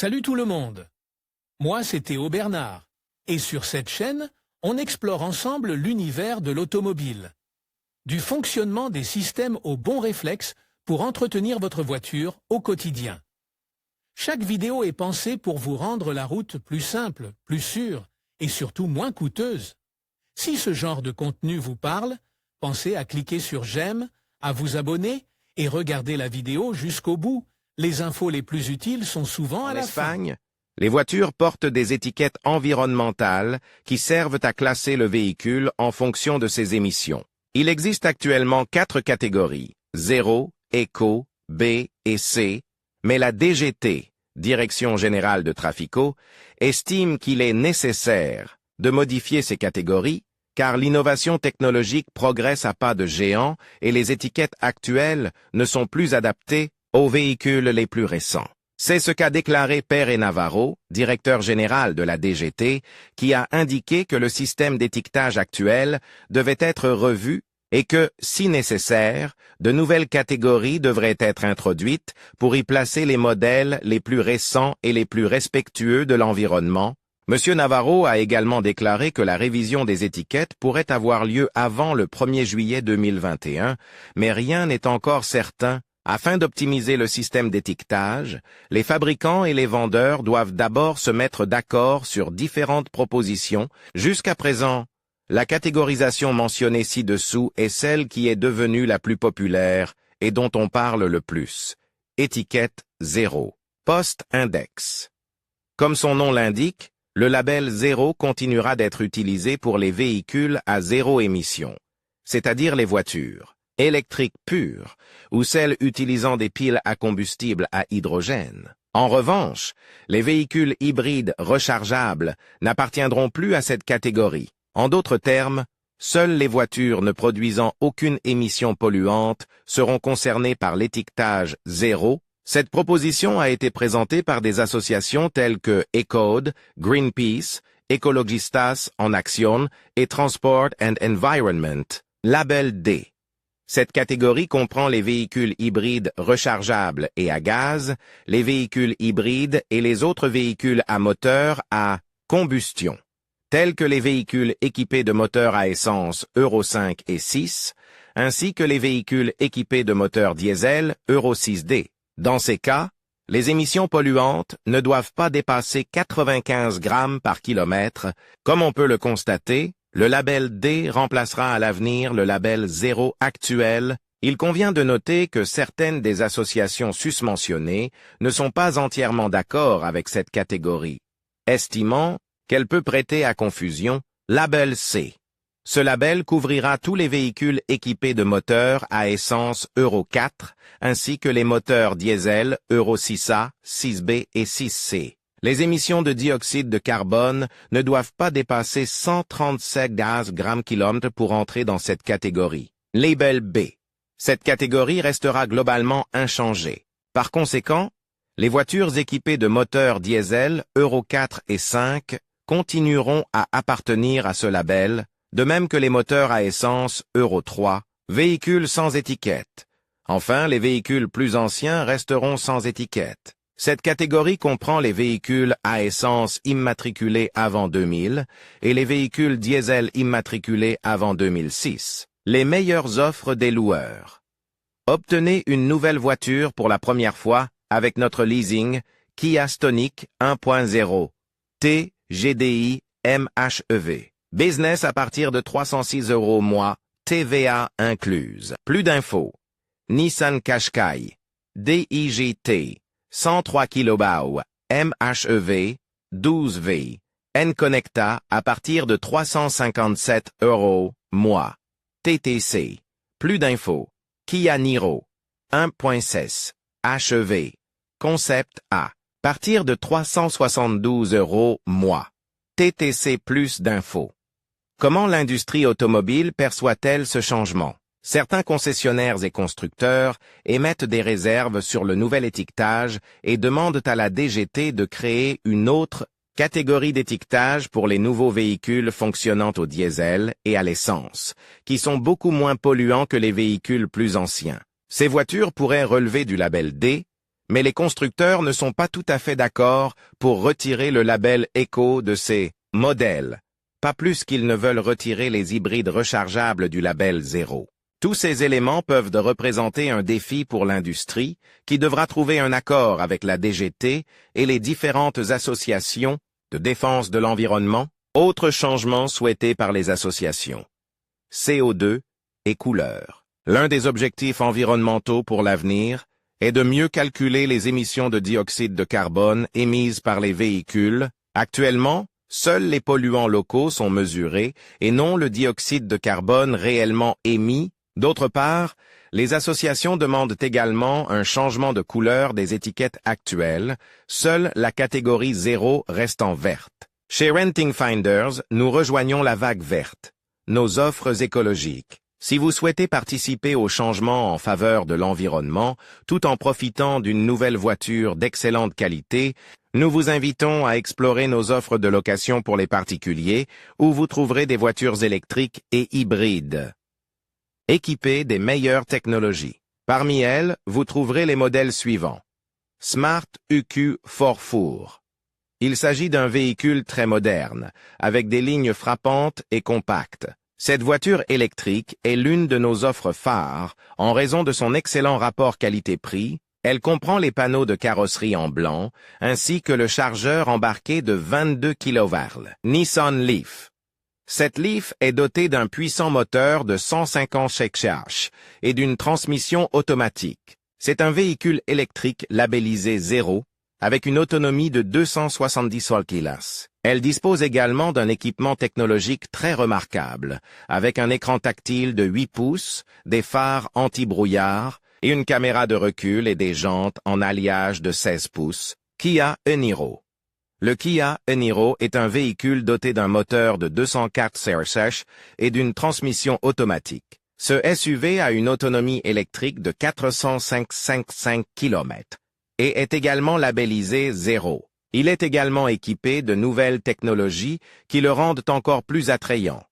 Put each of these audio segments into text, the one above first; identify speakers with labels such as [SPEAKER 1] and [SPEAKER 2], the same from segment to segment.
[SPEAKER 1] Salut tout le monde. Moi, c'est Théo Bernard. Et sur cette chaîne, on explore ensemble l'univers de l'automobile. Du fonctionnement des systèmes aux bons réflexes pour entretenir votre voiture au quotidien. Chaque vidéo est pensée pour vous rendre la route plus simple, plus sûre et surtout moins coûteuse. Si ce genre de contenu vous parle, pensez à cliquer sur j'aime, à vous abonner et regarder la vidéo jusqu'au bout. Les infos les plus utiles sont souvent à la fin.
[SPEAKER 2] En Espagne, les voitures portent des étiquettes environnementales qui servent à classer le véhicule en fonction de ses émissions. Il existe actuellement 4 catégories, 0, Eco, B et C, mais la DGT, Direction Générale de Trafico, estime qu'il est nécessaire de modifier ces catégories car l'innovation technologique progresse à pas de géant et les étiquettes actuelles ne sont plus adaptées aux véhicules les plus récents. C'est ce qu'a déclaré Pere Navarro, directeur général de la DGT, qui a indiqué que le système d'étiquetage actuel devait être revu et que, si nécessaire, de nouvelles catégories devraient être introduites pour y placer les modèles les plus récents et les plus respectueux de l'environnement. M. Navarro a également déclaré que la révision des étiquettes pourrait avoir lieu avant le 1er juillet 2021, mais rien n'est encore certain. Afin d'optimiser le système d'étiquetage, les fabricants et les vendeurs doivent d'abord se mettre d'accord sur différentes propositions. Jusqu'à présent, la catégorisation mentionnée ci-dessous est celle qui est devenue la plus populaire et dont on parle le plus. Étiquette 0. Post-index. Comme son nom l'indique, le label 0 continuera d'être utilisé pour les véhicules à zéro émission, c'est-à-dire les voitures électriques pures ou celles utilisant des piles à combustible à hydrogène. En revanche, les véhicules hybrides rechargeables n'appartiendront plus à cette catégorie. En d'autres termes, seules les voitures ne produisant aucune émission polluante seront concernées par l'étiquetage 0. Cette proposition a été présentée par des associations telles que ECODE, Greenpeace, Ecologistas en Action et Transport and Environment. Label D. Cette catégorie comprend les véhicules hybrides rechargeables et à gaz, les véhicules hybrides et les autres véhicules à moteur à combustion, tels que les véhicules équipés de moteurs à essence Euro 5 et 6, ainsi que les véhicules équipés de moteurs diesel Euro 6D. Dans ces cas, les émissions polluantes ne doivent pas dépasser 95 grammes par kilomètre. Comme on peut le constater, le label D remplacera à l'avenir le label 0 actuel. Il convient de noter que certaines des associations susmentionnées ne sont pas entièrement d'accord avec cette catégorie, estimant qu'elle peut prêter à confusion. Label C. Ce label couvrira tous les véhicules équipés de moteurs à essence Euro 4, ainsi que les moteurs diesel Euro 6A, 6B et 6C. Les émissions de dioxyde de carbone ne doivent pas dépasser 137 gaz g/km pour entrer dans cette catégorie. Label B. Cette catégorie restera globalement inchangée. Par conséquent, les voitures équipées de moteurs diesel Euro 4 et 5 continueront à appartenir à ce label, de même que les moteurs à essence Euro 3, véhicules sans étiquette. Enfin, les véhicules plus anciens resteront sans étiquette. Cette catégorie comprend les véhicules à essence immatriculés avant 2000 et les véhicules diesel immatriculés avant 2006. Les meilleures offres des loueurs. Obtenez une nouvelle voiture pour la première fois avec notre leasing Kia Stonic 1.0 T GDI MHEV. Business à partir de 306 € mois, TVA incluse. Plus d'infos. Nissan Qashqai DIGT 103 kW, MHEV, 12V, N-Connecta à partir de 357 € mois. TTC. Plus d'infos. Kia Niro. 1.6. HEV. Concept A. Partir de 372 € mois. TTC plus d'infos. Comment l'industrie automobile perçoit-elle ce changement? Certains concessionnaires et constructeurs émettent des réserves sur le nouvel étiquetage et demandent à la DGT de créer une autre catégorie d'étiquetage pour les nouveaux véhicules fonctionnant au diesel et à l'essence, qui sont beaucoup moins polluants que les véhicules plus anciens. Ces voitures pourraient relever du label D, Mais les constructeurs ne sont pas tout à fait d'accord pour retirer le label éco de ces modèles, pas plus qu'ils ne veulent retirer les hybrides rechargeables du label zéro. Tous ces éléments peuvent représenter un défi pour l'industrie, qui devra trouver un accord avec la DGT et les différentes associations de défense de l'environnement. Autres changements souhaités par les associations. CO2 et couleurs. L'un des objectifs environnementaux pour l'avenir est de mieux calculer les émissions de dioxyde de carbone émises par les véhicules. Actuellement, seuls les polluants locaux sont mesurés et non le dioxyde de carbone réellement émis. D'autre part, les associations demandent également un changement de couleur des étiquettes actuelles, seule la catégorie 0 restant verte. Chez Renting Finders, nous rejoignons la vague verte, nos offres écologiques. Si vous souhaitez participer au changement en faveur de l'environnement, tout en profitant d'une nouvelle voiture d'excellente qualité, nous vous invitons à explorer nos offres de location pour les particuliers, où vous trouverez des voitures électriques et hybrides, équipées des meilleures technologies. Parmi elles, vous trouverez les modèles suivants. Smart UQ 4x4. Il s'agit d'un véhicule très moderne, avec des lignes frappantes et compactes. Cette voiture électrique est l'une de nos offres phares en raison de son excellent rapport qualité-prix. Elle comprend les panneaux de carrosserie en blanc, ainsi que le chargeur embarqué de 22 kW. Nissan Leaf. Cette Leaf est dotée d'un puissant moteur de 150 chh et d'une transmission automatique. C'est un véhicule électrique labellisé 0, avec une autonomie de 270 km. Elle dispose également d'un équipement technologique très remarquable, avec un écran tactile de 8 pouces, des phares anti-brouillard et une caméra de recul et des jantes en alliage de 16 pouces. Kia Eniro. Le Kia Eniro est un véhicule doté d'un moteur de 204 chh et d'une transmission automatique. Ce SUV a une autonomie électrique de 455 km et est également labellisé 0. Il est également équipé de nouvelles technologies qui le rendent encore plus attrayant.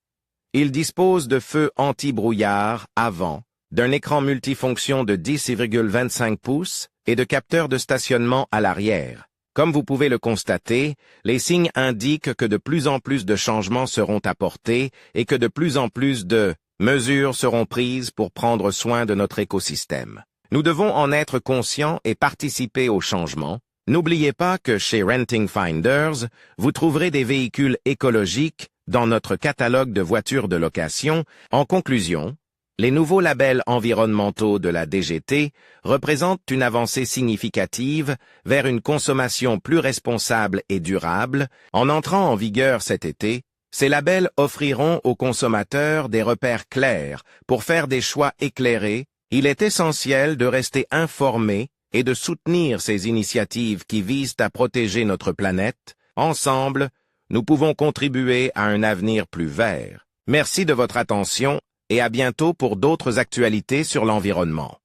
[SPEAKER 2] Il dispose de feux anti-brouillard avant, d'un écran multifonction de 10,25 pouces et de capteurs de stationnement à l'arrière. Comme vous pouvez le constater, les signes indiquent que de plus en plus de changements seront apportés et que de plus en plus de mesures seront prises pour prendre soin de notre écosystème. Nous devons en être conscients et participer au changement. N'oubliez pas que chez Renting Finders, vous trouverez des véhicules écologiques dans notre catalogue de voitures de location. En conclusion, les nouveaux labels environnementaux de la DGT représentent une avancée significative vers une consommation plus responsable et durable. En entrant en vigueur cet été, ces labels offriront aux consommateurs des repères clairs pour faire des choix éclairés. Il est essentiel de rester informé et de soutenir ces initiatives qui visent à protéger notre planète. Ensemble, nous pouvons contribuer à un avenir plus vert. Merci de votre attention et à bientôt pour d'autres actualités sur l'environnement.